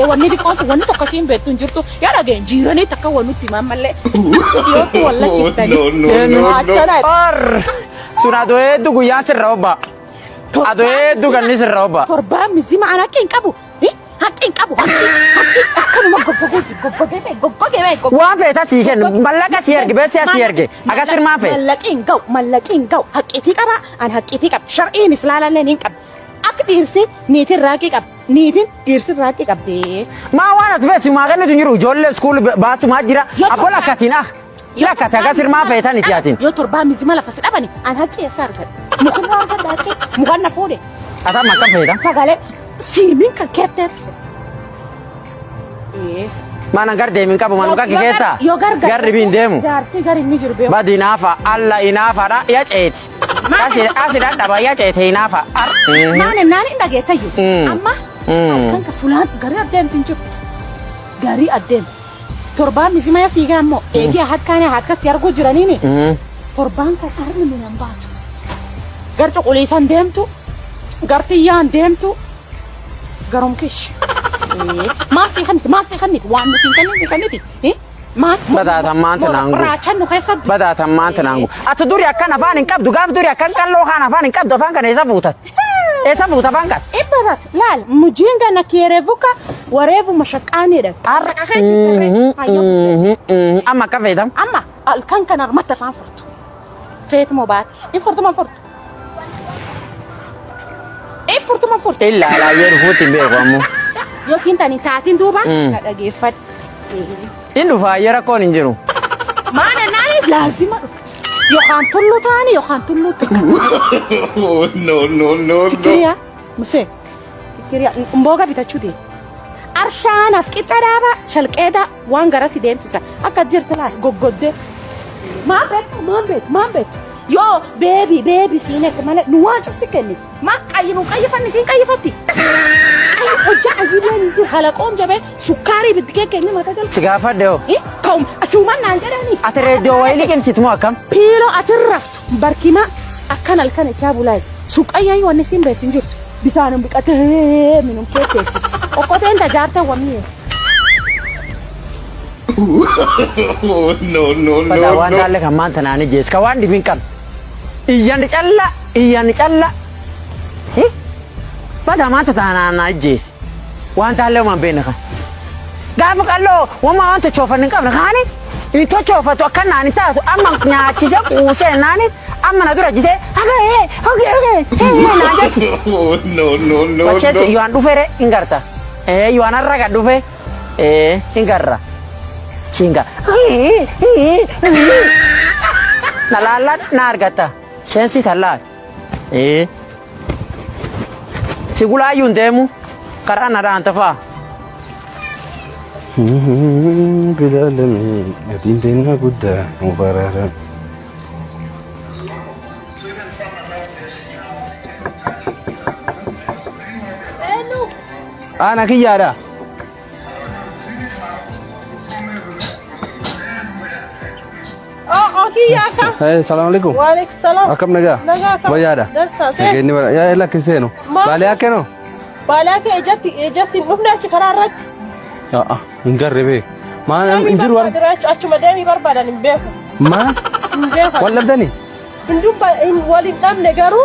wanni diqoon wanni tokko siin beektu hin jirtu yaa dhageen jiiranii takka wanutti mammallee dhiyootti walla kiftanii suna ado hedduu guyyaan sirra obba ado hedduu ganni sirra obba torbaan mizima an haqqi hin qabu haqqi hin qabu akkanuma goggogee waan feeta sii kennu mallaqa sii erge beessi sii erge agasir maa fee mallaqi hin ga'u haqqiitii qaba an haqqiitii qaba shar'iin islaalallee hin qabu akka dhiirsi niitiin raaqii qaba niitiin dhiirsi raaqii qabdee maa waan ati feesi maa kennitu jiru ijoollee iskuul baasumaa jira abbo lakkatiin lakkate agasir maa feetan itti yaatiin yoo torbaa mizima lafa si dhabani an haqqi eessa argadha mukunna argadha haqqi mukanna fuudhe atam akkam feetan sagalee siimin kan keetteef mana gar deemin qabu man mukakki keessa garri biin deemu jaartii gari inni jiru beeku badi inaafa alla inaafa ya ceeti asi dadhaba ya ceete inaafa naani dhageetayyu amma kan ka fulaan garii addeemtin jiru garii addeem torbaan mizima ya siigaa ammoo eegee hakkaanii hakkas arguu jiraniini torbaan kan armi minan baatu gar cuquliisan deemtu gar tiyyaan deemtu garom kish maasii kaniti waan nuti kaniti badaataan maanta naangu raachan nu keessatti badaataan maanta naangu ati duri akkan afaan hin qabdu gaaf duri akkan qalloo kaan afaan hin qabdu afaan kana eessa buuta afaan kan ibbarat laal mujinga na kierevuka wareevu mashaqaanidha amma akka feetam amma alkan kan armatti afaan furtu feetuma baatti in furtuma furtu in furtuma furtu illaalaa yoo dhufuutti hin beeku ammoo yoo siin tani taatiin duuba na dhageeffadhu in dhufaa yeroo koon hin jiru maana naani laazima yookaan tullu taani yookaan tullu no fikiriyaa musee fikiriyaa mbooga bitachuu dee arshaanaaf qixa dhaaba shalqeeda waan gara si deemsisa akka jirta laal goggoddee maan beektu yoo beebi siinetti malee nu waan cufsi kenni maa qayyifanni siin qayyifatti hojja ajiibeen jiru halaqoon jabee sukkaarii biddikee kenni mata galcha si gaafadhe hoo ka'um asuuman naan jedhanii ati reediyoo wayii liqimsitu moo akkam piiloo ati raftu barkima akkan halkan ichaa bulaay suqqayyaan wanni siin beektin jirtu bisaanin biqatee minum keetteessi okkoteen tajaarta wamni Pada waan taalle kan maanta naani jees ka waan dhibin qabne iyyanni calla pada maanta taanaan naa jees waan taalle waan beekne kan gaafa qalloo wama waan tochoofan hin qabne kaani in tochoofatu akka naani taatu amma nyaachise quusee naani amma na dura jite hagee naa jetti wacheeti yohan dhufere hin garta yohan arraga dhufe hin garra Chinga. Nalala nargata. Shensi thalal. Sigula yundemu. Karana rantafa. Bilalami adindena gudda mubarara. Ana kiyada. Assalamualaikum. Waalaikumsalam. Akam naga? Bayada. Ini ya elah kiseno. Balik ake no? Balik ake ejati nufna achi kararat. Enggak rebe. Mana injur war? Achuma demi barbada nimbeku. Mana? Nimbeku. Wala dani? Indumba in walidam negaru.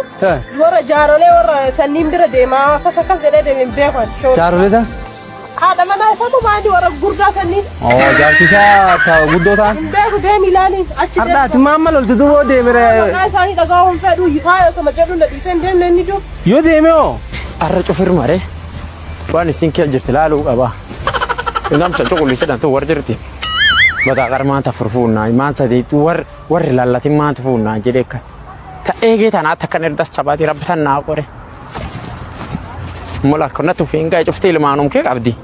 Wara jarole wara sanim bira dema kasakas dede demi nimbeku. Jarole ta? Ada mana satu mandi wara gurda sanim. Oh, jar kisa ta guddo ta? Nimbeku demi lani. Arda timama lol tudu wo de mere. Sani daga hon fedu yitayo sama jedun da disen dem ne nido. Yo de me o. Arra cufir mare. Waan isin kee jirtilaalu qaba. Namta cuqulli sedhantu war jirti. Bada qarmaanta furfuunaa maanta deetu war lallatin maanta fuunaa jedhee kan. Ta'ee tanaa takkan erdas sabaati rabbitan naa qore. Mola konna tufiin gaa cuftee ilmaanum kee qabdi.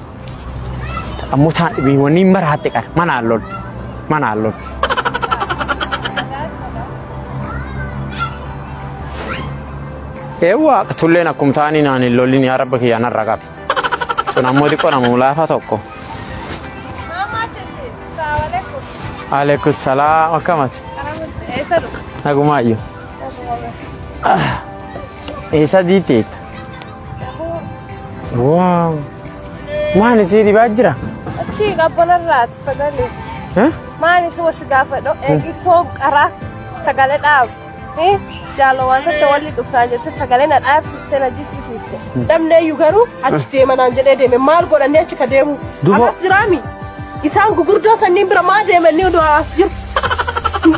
Ammoo taan dhibii wanni maraatte qara manaan lolti. Eewwa tulleen akkum taanii naan hin lollin yaa rabba kiyyaan har'a qabi. Sun ammoo xiqqoo nama mulaafa tokko. Alaikum salam akamati. Nagumayo. Esa diteta. Wow. Maani si dibaa jira? Achi qabbanarraati sagalee. Maani si wasi gaafadho eegi soob qaraa sagalee dhaabu. Jaallo waan tokko walli dhufnaa jette sagalee na dhaabsiste na jissisiiste. Namni iyyuu garuu achi deemanaan jedhee deeme maal godhannee achi ka deemu. Akkas jiraami. Isaan gugurdoo sanniin bira maa deemanii oduu haas jiru.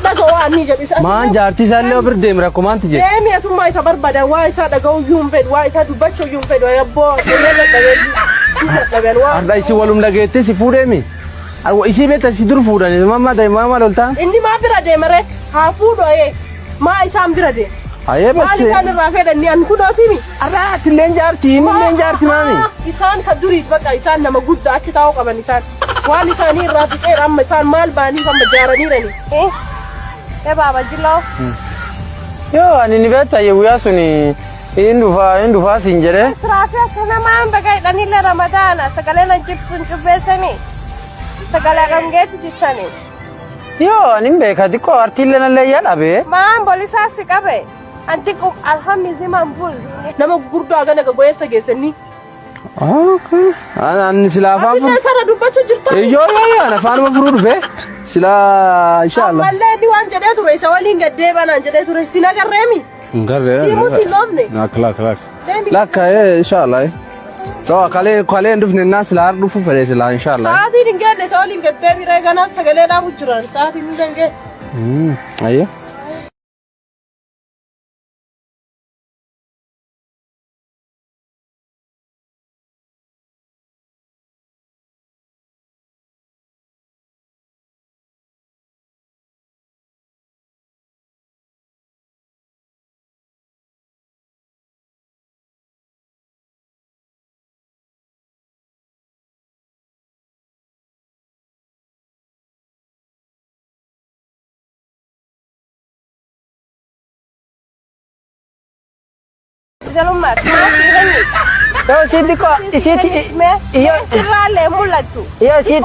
Dhaga'uu waan ni jedhu isa. Maan jaartii isaallee ofirra deemira kumaanti jedhe. Deemi asummaa isa barbaadan waa isaa dhaga'uu iyyuu hin fedhu waa isaa dubbachuu iyyuu hin fedhu yabboo Arda isi walum dhageettee si fuudheemi. Isii beekta si dur fuudhani mamma loltaa. Inni maa bira deemare haa fuudhoo maa isaan bira deema. Ayee Maal isaan irraa fedhanii an kunootimi. Arda tilleen jaartii innilleen jaartii maami. Isaan kan duriit bakka isaan nama guddaa achi taa'uu qaban isaan. Waan isaanii irraa fixeera amma isaan maal baanii amma jaaraniirani. Baaba jilloo. Yoo ani ni beekta guyyaa suni Indufaa siin jedhee. Siraafi akka namaan baga hidhaniillee ramadaana sagalee na jibsuun cubbeessanii sagalee gamgeetti jibsanii. Yoo ani beeka xiqqoo artiillee nallee yaadhabee. Maan bolisaa si qabe anti alhammiziman bul. Nama gurgurdoo hagana gogeessa geessanii. Ani silaa afaan furu. Ati sana dubbachuu jirtu. Yoo ana afaanuma furuu dhufe silaa inshallah. Ammallee inni waan jedhee ture isa waliin gaddeebanaan jedhee ture si nagarreemi. Ngarre. Si musi lomne. Klak. Laka inshallah. So kale ndufne nas la ardu fu fere sila inshallah. Saati dingelle so waliin gaddeebi reegana sagalee dhaabu jiran saati ni dange. Ayyo. Jalumar, masih ini. Yoo si xiqqoo isiitti sirraallee mul'attu. Yoo si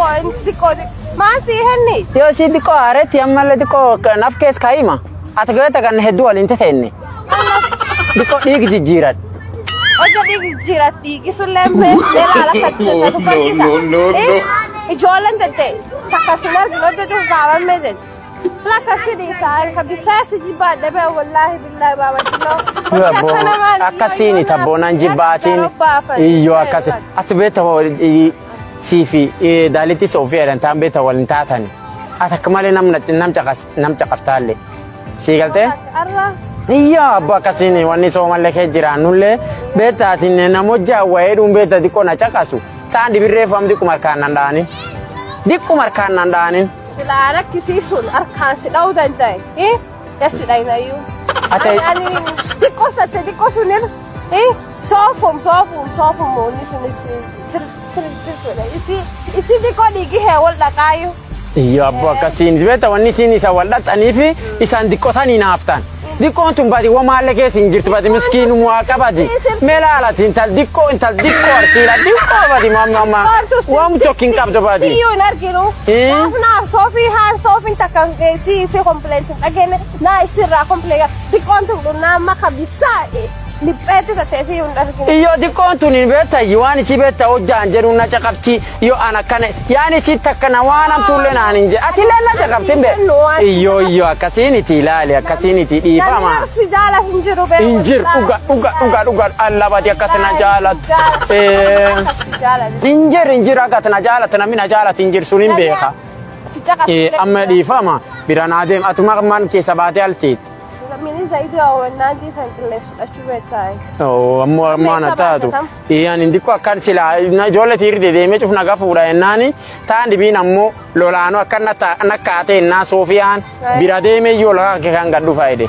masih ini. Yoo si xiqqoo haaretti ammallee xiqqoo naaf keessa kaa'ima. Ati goota kan hedduu waliin taseenne. Xiqqoo dhiigi jijjiiran. Ojo dhiigi jijjiirat dhiigi sullee beela lafa no. Ijoolleen tete takkasuma arginu hojjetu gaafamee jedhe. La kasidi sai kabisasi jibada be wallahi billahi baba jilo. Akkasini tabbonan jibbaatini. Iyo akkasi. Ati beeta sifi daliti sofeeran tan beeta walin taatani. Ata kamale nam caqaftaalle. Siigalte? Arra. Iyo abba akkasini wanni soomalle kee jiraannulle beeta atinne namojja wayeedhuun beeta diqqoo na caqasu. Taan dibirreeffam diqqumar kaannan dhaanin. Diqqumar kaannan dhaanin. Ila kisisun arkan si dau dan dai yasi dai na yu ani diko sunir sofum moni sunir isi diko digi he wal da kayu iya abba kasin beta wanni sini sa wal datani fi isan diko tani naftan diko tum badi wa malle ke sinjirtu badi miskin muaqabadi melala tintal diko arsila diko badi mama wa mu talking kabdo badi iyo nargiru na sofi takang si complaint again na isira complaint diko tum na makabisa Lipete sa tesi yung nargiru iyo diko tum ni beta yiwani ci beta ojan jeru na cakapti yo anakane yani si takana wanam tulle na ninje atilalla cakapti be iyo akasini tilali akasini ti fama si jala hinjiru be injir uga alla badi akatna jalat injir akatna jalat na mina jalat injir sunin beha amma di fama biranadem atuma man ke sabate altit mini zaidi au nandi santle ashubeta amma na tatu yani ndiko akkan sila na jole tirde de me chufna gafuda enani tandi bina mo lolano akkan na nakate na sofian birademe yola ke kan gaddu faide